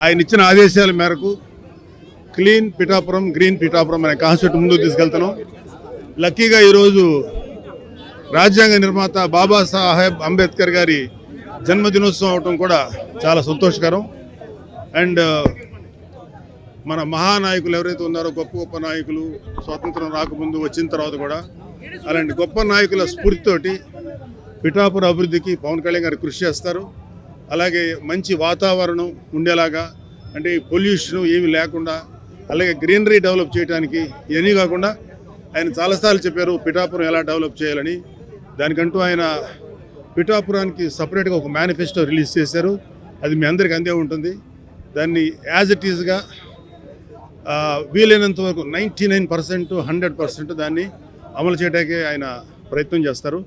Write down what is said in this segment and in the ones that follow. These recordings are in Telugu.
ఆయన ఇచ్చిన ఆదేశాల మేరకు క్లీన్ పిఠాపురం గ్రీన్ పిఠాపురం అనే కాన్సెప్ట్ ముందుకు తీసుకెళ్తున్నాం. లక్కీగా ఈరోజు రాజ్యాంగ నిర్మాత బాబాసాహెబ్ అంబేద్కర్ గారి జన్మదినోత్సవం అవటం కూడా చాలా సంతోషకరం. అండ్ మన మహానాయకులు ఎవరైతే ఉన్నారో గొప్ప గొప్ప నాయకులు స్వాతంత్రం రాకముందు వచ్చిన తర్వాత కూడా అలాంటి గొప్ప నాయకుల స్ఫూర్తితోటి పిఠాపురం అభివృద్ధికి పవన్ కళ్యాణ్ గారు కృషి చేస్తారు. అలాగే మంచి వాతావరణం ఉండేలాగా, అంటే పొల్యూషన్ ఏమీ లేకుండా, అలాగే గ్రీనరీ డెవలప్ చేయడానికి ఇవన్నీ కాకుండా ఆయన చాలాసార్లు చెప్పారు పిఠాపురం ఎలా డెవలప్ చేయాలని. దానికంటూ ఆయన పిఠాపురానికి సపరేట్గా ఒక మేనిఫెస్టో రిలీజ్ చేశారు. అది మీ అందరికీ అందే ఉంటుంది. దాన్ని యాజ్ ఇట్ ఈజ్గా వీలైనంత వరకు 99% 100% దాన్ని అమలు చేయడానికి ఆయన ప్రయత్నం చేస్తారు.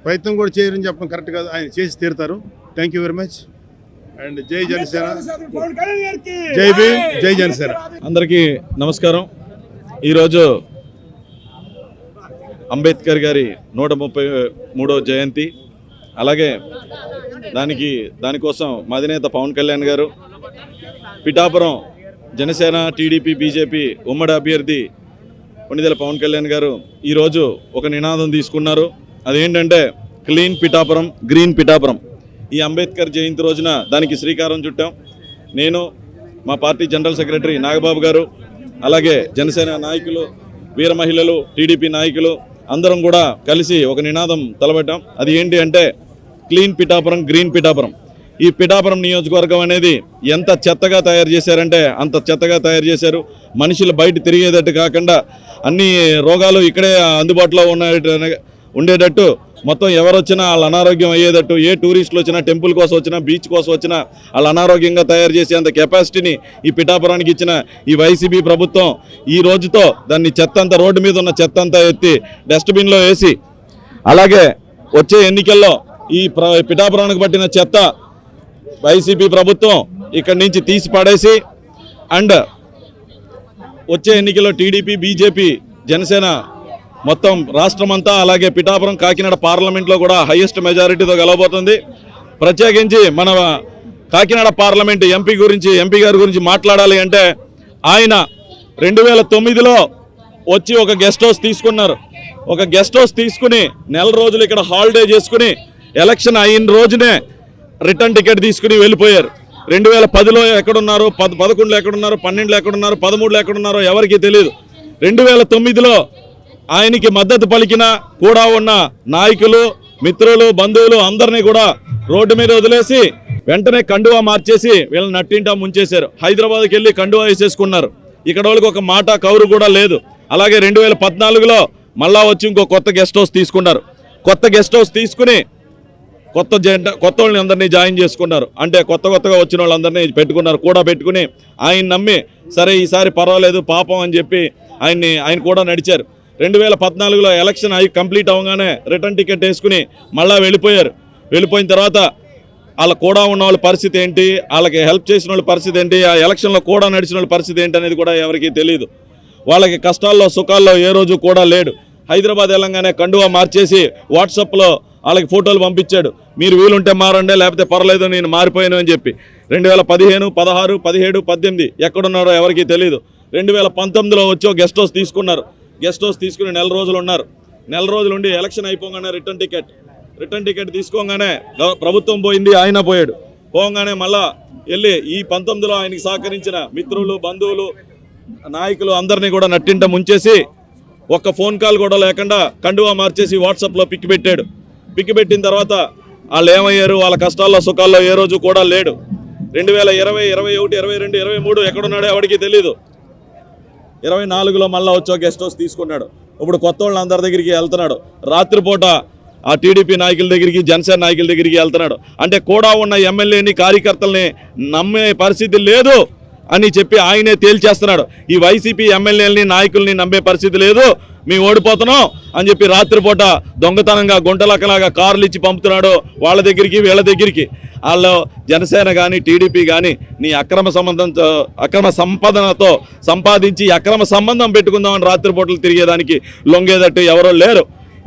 ప్రయత్నం కూడా చేయరని చెప్పడం కరెక్ట్ కాదు, ఆయన చేసి తీరుతారు. Thank you very much. And జై జనసేన, జై భీమ్, జై జనసేన. అందరికీ నమస్కారం. ఈరోజు అంబేద్కర్ గారి 133వ జయంతి. అలాగే దానికోసం మా అధినేత పవన్ కళ్యాణ్ గారు, పిఠాపురం జనసేన, టీడీపీ, బీజేపీ ఉమ్మడి అభ్యర్థి కొణిదెల పవన్ కళ్యాణ్ గారు ఈరోజు ఒక నినాదం తీసుకున్నారు. అదేంటంటే క్లీన్ పిఠాపురం గ్రీన్ పిఠాపురం. ఈ అంబేద్కర్ జయంతి రోజున దానికి శ్రీకారం చుట్టాం. నేను, మా పార్టీ జనరల్ సెక్రటరీ నాగబాబు గారు, అలాగే జనసేన నాయకులు, వీర మహిళలు, టీడీపీ నాయకులు అందరం కూడా కలిసి ఒక నినాదం తలబెట్టాం. అది ఏంటి అంటే క్లీన్ పిఠాపురం గ్రీన్ పిఠాపురం. ఈ పిఠాపురం నియోజకవర్గం అనేది ఎంత చెత్తగా తయారు చేశారంటే అంత చెత్తగా తయారు చేశారు. మనుషులు బయట తిరిగేటట్టు కాకుండా అన్ని రోగాలు ఇక్కడే అందుబాటులో ఉండేటట్టు, మొత్తం ఎవరు వచ్చినా వాళ్ళ అనారోగ్యం అయ్యేటట్టు, ఏ టూరిస్టులు వచ్చినా, టెంపుల్ కోసం వచ్చినా, బీచ్ కోసం వచ్చినా వాళ్ళు అనారోగ్యంగా తయారు చేసేంత కెపాసిటీని ఈ పిఠాపురానికి ఇచ్చిన ఈ వైసీపీ ప్రభుత్వం ఈ రోజుతో దాన్ని చెత్త అంతా, రోడ్డు మీద ఉన్న చెత్త అంతా ఎత్తి డస్ట్బిన్లో వేసి, అలాగే వచ్చే ఎన్నికల్లో ఈ పిఠాపురానికి పట్టిన చెత్త వైసీపీ ప్రభుత్వం ఇక్కడి నుంచి తీసి పడేసి, అండ్ వచ్చే ఎన్నికల్లో టీడీపీ, బీజేపీ, జనసేన మొత్తం రాష్ట్రమంతా, అలాగే పిఠాపురం కాకినాడ పార్లమెంట్లో కూడా హైయెస్ట్ మెజారిటీతో గెలవబోతుంది. ప్రత్యేకించి మన కాకినాడ పార్లమెంట్ ఎంపీ గారి గురించి మాట్లాడాలి అంటే ఆయన 2009లో వచ్చి ఒక గెస్ట్ హౌస్ తీసుకున్నారు. ఒక గెస్ట్ హౌస్ తీసుకుని నెల రోజులు ఇక్కడ హాలిడే చేసుకుని ఎలక్షన్ అయిన రోజునే రిటర్న్ టికెట్ తీసుకుని వెళ్ళిపోయారు. 2010లో ఎక్కడున్నారు, 11లో ఎక్కడున్నారు, 12లో ఎక్కడున్నారు, 13లో ఎక్కడున్నారో ఎవరికీ తెలియదు. 2009లో ఆయనకి మద్దతు పలికిన కూడా ఉన్న నాయకులు, మిత్రులు, బంధువులు అందరినీ కూడా రోడ్డు మీద వదిలేసి వెంటనే కండువా మార్చేసి వీళ్ళని నట్టింటా ముంచేశారు. హైదరాబాద్కి వెళ్ళి కండువా వేసేసుకున్నారు. ఇక్కడ వాళ్ళకి ఒక మాట కౌరు కూడా లేదు. అలాగే 2014లో మళ్ళా వచ్చి ఇంకో కొత్త గెస్ట్ హౌస్ తీసుకున్నారు. కొత్త గెస్ట్ హౌస్ తీసుకుని కొత్త వాళ్ళని అందరినీ జాయిన్ చేసుకున్నారు. అంటే కొత్తగా వచ్చిన వాళ్ళందరినీ పెట్టుకున్నారు. కూడా పెట్టుకుని ఆయన నమ్మి సరే ఈసారి పర్వాలేదు పాపం అని చెప్పి ఆయన కూడా నడిచారు. 2014లో ఎలక్షన్ అయి కంప్లీట్ అవ్వగానే రిటర్న్ టికెట్ వేసుకుని మళ్ళీ వెళ్ళిపోయారు. వెళ్ళిపోయిన తర్వాత వాళ్ళ కూడా ఉన్న వాళ్ళ పరిస్థితి ఏంటి, వాళ్ళకి హెల్ప్ చేసిన వాళ్ళ పరిస్థితి ఏంటి, ఆ ఎలక్షన్లో కూడా నడిచిన వాళ్ళ పరిస్థితి ఏంటి అనేది కూడా ఎవరికీ తెలియదు. వాళ్ళకి కష్టాల్లో సుఖాల్లో ఏ రోజు కూడా లేడు. హైదరాబాద్ వెళ్ళంగానే కండువా మార్చేసి వాట్సాప్లో వాళ్ళకి ఫోటోలు పంపించాడు. మీరు వీలుంటే మారండి, లేకపోతే పర్లేదు నేను మారిపోయాను అని చెప్పి. 2015, 16, 17, 18 ఎక్కడున్నారో ఎవరికీ తెలియదు. 2019లో వచ్చి గెస్ట్ హౌస్ తీసుకున్నారు. గెస్ట్ హౌస్ తీసుకుని నెల రోజులు ఉన్నారు. నెల రోజులు ఉండి ఎలక్షన్ అయిపోగానే రిటర్న్ టికెట్ తీసుకోగానే ప్రభుత్వం పోయింది, ఆయన పోగానే మళ్ళా వెళ్ళి ఈ 19లో ఆయనకి సహకరించిన మిత్రులు, బంధువులు, నాయకులు అందరినీ కూడా నట్టింట ముంచేసి ఒక్క ఫోన్ కాల్ కూడా లేకుండా కండువా మార్చేసి వాట్సాప్లో పిక్ పెట్టాడు. పిక్ పెట్టిన తర్వాత వాళ్ళు ఏమయ్యారు, వాళ్ళ కష్టాల్లో సుఖాల్లో ఏ రోజు కూడా లేడు. 2020, 21, 22, 23 ఎక్కడున్నాడో ఎవరికి తెలీదు. 24లో మళ్ళీ వచ్చో గెస్ట్ హౌస్ తీసుకున్నాడు. ఇప్పుడు కొత్త వాళ్ళ అందరి దగ్గరికి వెళ్తున్నాడు. రాత్రిపూట ఆ టీడీపీ నాయకుల దగ్గరికి, జనసేన నాయకుల దగ్గరికి వెళ్తున్నాడు. అంటే కూడా ఉన్న ఎమ్మెల్యేని, కార్యకర్తల్ని నమ్మే పరిస్థితి లేదు అని చెప్పి ఆయనే తేల్చేస్తున్నాడు. ఈ వైసీపీ ఎమ్మెల్యేలని, నాయకుల్ని నమ్మే పరిస్థితి లేదు, మేము ఓడిపోతున్నాం అని చెప్పి రాత్రిపూట దొంగతనంగా గుంటలక్కలాగా కార్లు ఇచ్చి పంపుతున్నాడు వాళ్ళ దగ్గరికి, వీళ్ళ దగ్గరికి. వాళ్ళు జనసేన కానీ, టీడీపీ కానీ నీ అక్రమ సంపాదనతో సంపాదించి అక్రమ సంబంధం పెట్టుకుందామని రాత్రిపూటలు తిరిగేదానికి లొంగేదట్టు ఎవరో లేరు.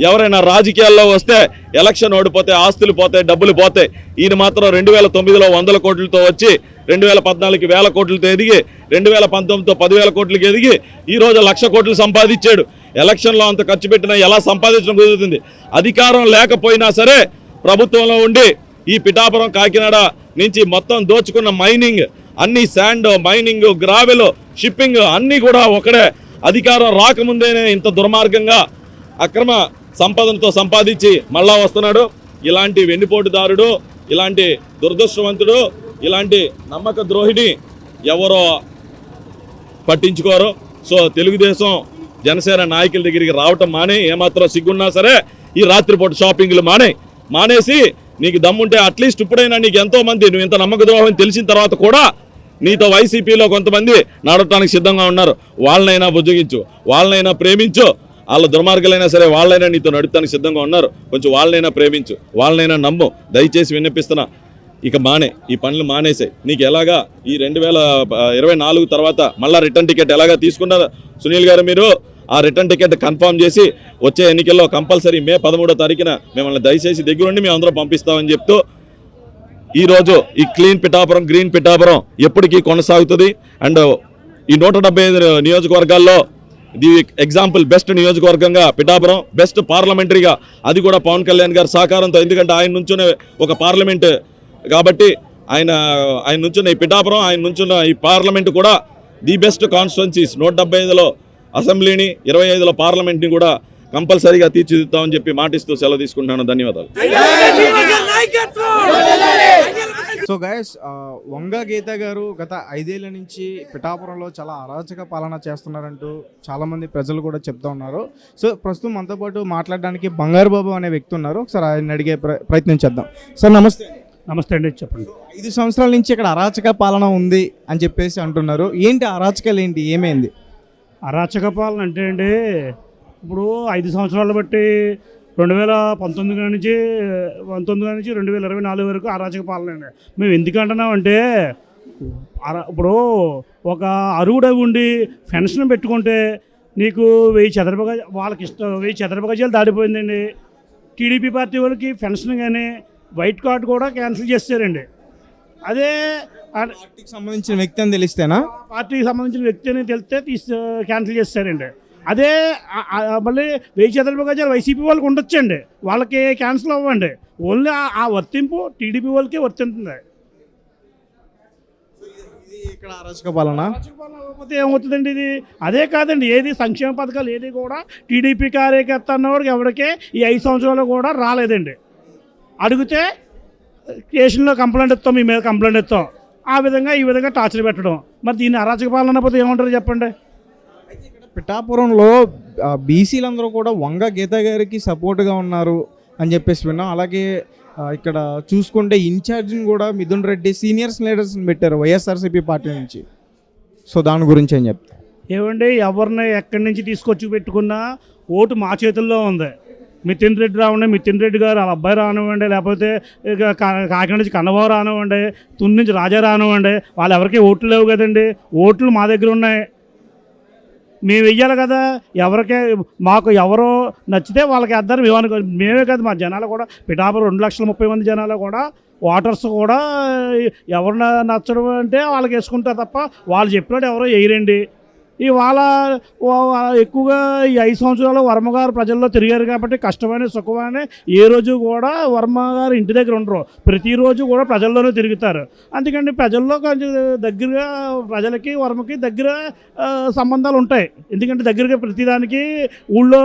ఎవరైనా రాజకీయాల్లో వస్తే ఎలక్షన్ ఓడిపోతే ఆస్తులు పోతాయి, డబ్బులు పోతాయి. ఈయన మాత్రం 2009లో 100 కోట్లతో వచ్చి 2014కి 1000 కోట్లతో ఎదిగి 2019తో 10,000 కోట్లకి ఎదిగి ఈరోజు 1,00,000 కోట్లు సంపాదించాడు. ఎలక్షన్లో అంత ఖర్చు పెట్టినా ఎలా సంపాదించడం కుదురుతుంది? అధికారం లేకపోయినా సరే ప్రభుత్వంలో ఉండి ఈ పిఠాపురం కాకినాడ నుంచి మొత్తం దోచుకున్న మైనింగ్ అన్ని శాండ్ మైనింగ్ గ్రావెల్ షిప్పింగ్ అన్నీ కూడా ఒకడే. అధికారం రాకముందేనే ఇంత దుర్మార్గంగా అక్రమ సంపదనతో సంపాదించి మళ్ళా వస్తున్నాడు. ఇలాంటి వెన్నుపోటుదారుడు, ఇలాంటి దురదృష్టవంతుడు, ఇలాంటి నమ్మక ద్రోహిని ఎవరో పట్టించుకోరు. సో తెలుగుదేశం జనసేన నాయకుల దగ్గరికి రావటం మానే, ఏమాత్రం సిగ్గున్నా సరే ఈ రాత్రిపూట షాపింగ్లు మానేసి నీకు దమ్ముంటే అట్లీస్ట్ ఇప్పుడైనా నీకు ఎంతోమంది నువ్వు ఇంత నమ్మక ద్రోహం తెలిసిన తర్వాత కూడా నీతో వైసీపీలో కొంతమంది నడవటానికి సిద్ధంగా ఉన్నారు. వాళ్ళనైనా బుజ్జగించు, వాళ్ళనైనా ప్రేమించు. వాళ్ళ దుర్మార్గులైనా సరే వాళ్ళైనా నీతో నడుపుతానికి సిద్ధంగా ఉన్నారు. కొంచెం వాళ్ళనైనా ప్రేమించు, వాళ్ళనైనా నమ్ము. దయచేసి విన్నపిస్తున్నా, ఇక ఈ పనులు మానేసాయి. నీకు ఎలాగా ఈ 2024 తర్వాత మళ్ళీ రిటర్న్ టికెట్ ఎలాగా తీసుకున్నారు సునీల్ గారు? మీరు ఆ రిటర్న్ టికెట్ కన్ఫర్మ్ చేసి వచ్చే ఎన్నికల్లో కంపల్సరీ మే 13వ తారీఖున మిమ్మల్ని దయచేసి దగ్గరుండి మేము అందరం పంపిస్తామని చెప్తూ ఈరోజు ఈ క్లీన్ పిఠాపురం గ్రీన్ పిఠాపురం ఎప్పటికీ కొనసాగుతుంది. అండ్ ఈ 175 నియోజకవర్గాల్లో ది ఎగ్జాంపుల్ బెస్ట్ నియోజకవర్గంగా పిఠాపురం, బెస్ట్ పార్లమెంటరీగా అది కూడా పవన్ కళ్యాణ్ గారి సహకారంతో. ఎందుకంటే ఆయన నుంచునే ఒక పార్లమెంట్ కాబట్టి ఆయన నుంచున్న ఈ పిఠాపురం, ఆయన నుంచున్న ఈ పార్లమెంట్ కూడా ది బెస్ట్ కాన్స్టిట్యున్సీస్. 175లో అసెంబ్లీని, 25లో పార్లమెంట్ని కూడా కంపల్సరీగా తీర్చిదిద్దామని చెప్పి మాటిస్తూ సెలవు తీసుకుంటున్నాను. ధన్యవాదాలు. సో గైస్, వంగ గీత గారు గత 5 ఏళ్ల నుంచి పిఠాపురంలో చాలా అరాచక పాలన చేస్తున్నారంటూ చాలామంది ప్రజలు కూడా చెప్తా ఉన్నారు. సో ప్రస్తుతం మనతో పాటు మాట్లాడడానికి బంగారు బాబు అనే వ్యక్తి ఉన్నారు. ఒకసారి ఆయన అడిగే ప్రయత్నం చేద్దాం. సార్ నమస్తే. నమస్తే అండి, చెప్పండి. 5 సంవత్సరాల నుంచి ఇక్కడ అరాచక పాలన ఉంది అని చెప్పేసి అంటున్నారు. ఏంటి అరాచకాలు, ఏంటి, ఏమైంది? అరాచక పాలన అంటే అండి, ఇప్పుడు 5 సంవత్సరాలు బట్టి 2019 నుంచి 2024 వరకు అరాచక పాలన అండి. మేము ఎందుకు అంటున్నామంటే, ఇప్పుడు ఒక అరుగుడ ఉండి పెన్షన్ పెట్టుకుంటే నీకు 1000 చదరపు గజాలు, వాళ్ళకి ఇష్టం 1000 చదరపు గజాలు దాటిపోయిందండి. టీడీపీ పార్టీ వాళ్ళకి పెన్షన్ కానీ వైట్ కార్డు కూడా క్యాన్సిల్ చేస్తారండి. అదే పార్టీకి సంబంధించిన వ్యక్తి అని తెలిస్తేనా? పార్టీకి సంబంధించిన వ్యక్తి అని తెలిస్తే క్యాన్సిల్ చేస్తారండి. అదే మళ్ళీ 1000 చదరపు గజాలు వైసీపీ వాళ్ళకి ఉండొచ్చండి, వాళ్ళకి క్యాన్సిల్ అవ్వండి. ఓన్లీ ఆ వర్తింపు టీడీపీ వాళ్ళకి వర్తింటుంది. ఇక్కడ అరాచక పాలన అవ్వకపోతే ఏమవుతుందండి ఇది? అదే కాదండి, ఏది సంక్షేమ పథకాలు ఏది కూడా టీడీపీ కార్యకర్త అన్నవాడికి ఎవరికే ఈ 5 సంవత్సరాలు కూడా రాలేదండి. అడిగితే స్టేషన్లో కంప్లైంట్ ఇస్తాం, మీ మీద కంప్లైంట్ ఇస్తాం, ఆ విధంగా ఈ విధంగా టార్చర్ పెట్టడం. మరి దీన్ని అరాచక పాలన అన్నపోతే ఏమంటారు చెప్పండి? పిఠాపురంలో బీసీలందరూ కూడా వంగ గీత గారికి సపోర్ట్గా ఉన్నారు అని చెప్పేసి విన్నాం. అలాగే ఇక్కడ చూసుకుంటే ఇన్ఛార్జిని కూడా మిథున్ రెడ్డి సీనియర్స్ లీడర్స్ని పెట్టారు వైఎస్ఆర్సీపీ పార్టీ నుంచి. సో దాని గురించి ఏం చెప్తారు? ఏమండి, ఎవరిని ఎక్కడి నుంచి తీసుకొచ్చి పెట్టుకున్నా ఓటు మా చేతుల్లో ఉంది. మితిన్ రెడ్డి రావండి, మితిన్ రెడ్డి గారు వాళ్ళ అబ్బాయి రానివ్వండి, లేకపోతే కాకినాడ నుంచి కన్నబాబు రానివ్వండి, తుని నుంచి రాజా రానివ్వండి, వాళ్ళు ఎవరికి ఓట్లు లేవు కదండి. ఓట్లు మా దగ్గర ఉన్నాయి, మేము వెయ్యాలి కదా. ఎవరికే మాకు ఎవరో నచ్చితే వాళ్ళకి వేద్దారు. మేమే కాదు, మా జనాలు కూడా పిఠాపురం 2,30,000 మంది జనాలు కూడా ఓటర్స్ కూడా ఎవరు నచ్చడం అంటే వాళ్ళకి వేసుకుంటారు తప్ప వాళ్ళు చెప్పినట్టు ఎవరో వేయరండి. ఇవాళ ఎక్కువగా ఈ 5 సంవత్సరాలు వర్మగారు ప్రజల్లో తిరిగారు కాబట్టి కష్టమైన సుఖమైన ఏ రోజు కూడా వర్మగారు ఇంటి దగ్గర ఉండరు, ప్రతిరోజు కూడా ప్రజల్లోనే తిరుగుతారు. అందుకని ప్రజల్లో కొంచెం దగ్గరగా ప్రజలకి వర్మకి దగ్గర సంబంధాలు ఉంటాయి. ఎందుకంటే దగ్గరగా ప్రతిదానికి ఊళ్ళో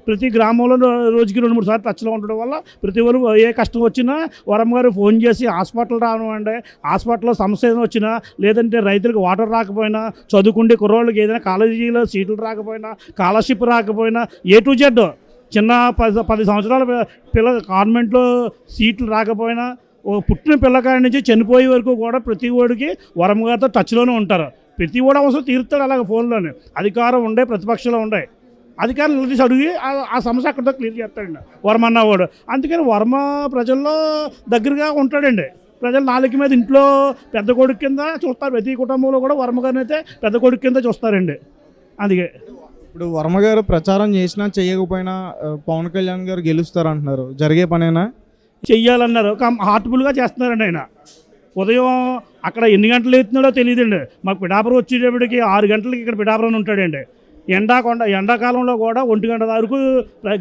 ప్రతి గ్రామంలో రోజుకి 2-3 సార్లు టచ్లో ఉండడం వల్ల ప్రతి ఒళ్ళు ఏ కష్టం వచ్చినా వర్మగారు ఫోన్ చేసి హాస్పిటల్ రానివ్వండి, హాస్పిటల్లో సమస్య వచ్చినా, లేదంటే రైతులకు వాటర్ రాకపోయినా, చదువుకుంటే కుర్రోళ్ళకి ఏదైనా కాలేజీలో సీట్లు రాకపోయినా, స్కాలర్షిప్ రాకపోయినా, ఏ టు జెడ్ చిన్న 10 సంవత్సరాల కాన్వెంట్లో సీట్లు రాకపోయినా, పుట్టిన పిల్లకాడి నుంచి చనిపోయే వరకు కూడా ప్రతి ఓడికి వరంగారితో టచ్లోనే ఉంటారు. ప్రతి ఓడి అవసరం తీరుతాడు అలాగే ఫోన్లోనే. అధికారం ఉండే, ప్రతిపక్షంలో ఉండే అధికారులు నిలదీసి అడిగి ఆ సమస్య అక్కడితో క్లియర్ చేస్తాడండి వర్మ అన్నవాడు. అందుకని వర్మ ప్రజల్లో దగ్గరగా ఉంటాడండి. ప్రజలు నాలుగు మీద ఇంట్లో పెద్ద కొడుకు కింద చూస్తారు. ప్రతి కుటుంబంలో కూడా వర్మగారిని అయితే పెద్ద కొడుకు కింద చూస్తారండి. అందుకే ఇప్పుడు వర్మగారు ప్రచారం చేసినా చేయకపోయినా పవన్ కళ్యాణ్ గారు గెలుస్తారు అంటున్నారు. జరిగే పనేనా? చెయ్యాలన్నారు, హార్ట్ఫుల్గా చేస్తున్నారండి. ఆయన ఉదయం అక్కడ ఎన్ని గంటలు ఎత్తున్నాడో తెలియదండి. మాకు పిఠాపురం వచ్చేటప్పటికి 6 గంటలకి ఇక్కడ పిఠాపురం ఉంటాడండి. ఎండాకాలంలో కూడా 1 గంట వరకు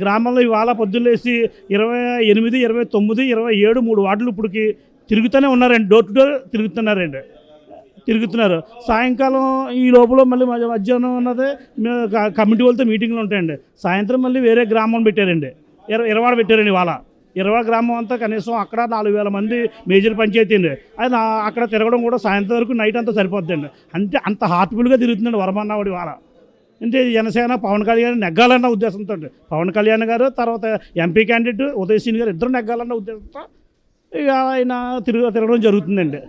గ్రామంలో ఇవాళ పొద్దున్నేసి 28, 29, 27 3 వార్డులు ఇప్పటికి తిరుగుతూనే ఉన్నారండి. డోర్ టు డోర్ తిరుగుతున్నారు. సాయంకాలం ఈ లోపల మళ్ళీ మధ్యాహ్నం ఉన్నది కమిటీ వాళ్ళతో మీటింగ్లు ఉంటాయండి. సాయంత్రం మళ్ళీ వేరే గ్రామం పెట్టారండి, ఇరవాడ పెట్టారండి. ఇవాళ ఇరవై గ్రామం అంతా కనీసం అక్కడ 4,000 మంది మేజర్ పంచాయతీ అండి. అది అక్కడ తిరగడం కూడా సాయంత్రం వరకు నైట్ అంతా సరిపోద్దండి. అంటే అంత హార్ట్ఫుల్గా తిరుగుతుందండి వరమన్నవాడి వాళ్ళ. అంటే జనసేన పవన్ కళ్యాణ్ నెగ్గాలన్న ఉద్దేశంతో పవన్ కళ్యాణ్ గారు, తర్వాత ఎంపీ క్యాండిడేట్ ఉదయ్ శ్రీని గారు ఇద్దరు నెగ్గాలన్న ఉద్దేశంతో ఇక ఆయన తిరగడం జరుగుతుందండి.